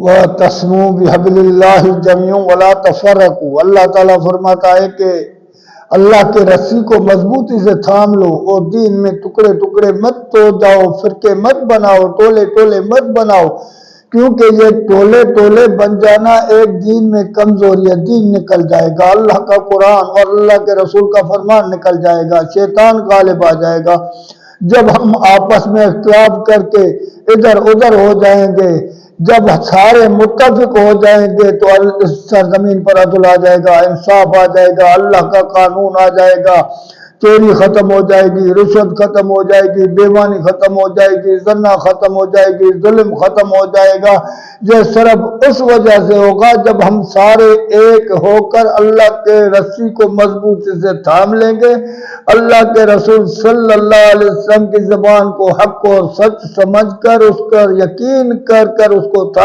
وَتَصْمُوا بِحَبْلِ اللَّهِ جَمِيعًا وَلَا تَفَرَّقُوا۔ اللہ تعالیٰ فرماتا ہے کہ اللہ کے رسی کو مضبوطی سے تھام لو اور دین میں ٹکڑے ٹکڑے مت توڑ جاؤ، فرقے مت بناؤ، ٹولے ٹولے مت بناؤ، کیونکہ یہ ٹولے ٹولے بن جانا ایک دین میں کمزوری ہے، دین نکل جائے گا، اللہ کا قرآن اور اللہ کے رسول کا فرمان نکل جائے گا، شیطان غالب آ جائے گا۔ جب ہم آپس میں اختلاف کر کے ادھر ادھر ہو جائیں گے، جب سارے متفق ہو جائیں گے تو اس سرزمین پر عدل آ جائے گا، انصاف آ جائے گا، اللہ کا قانون آ جائے گا، چوری ختم ہو جائے گی، رشوت ختم ہو جائے گی، بےمانی ختم ہو جائے گی، زنا ختم ہو جائے گی، ظلم ختم ہو جائے گا۔ یہ صرف اس وجہ سے ہوگا جب ہم سارے ایک ہو کر اللہ کے رسی کو مضبوطی سے تھام لیں گے، اللہ کے رسول صلی اللہ علیہ وسلم کی زبان کو حق اور سچ سمجھ کر اس پر یقین کر اس کو تھام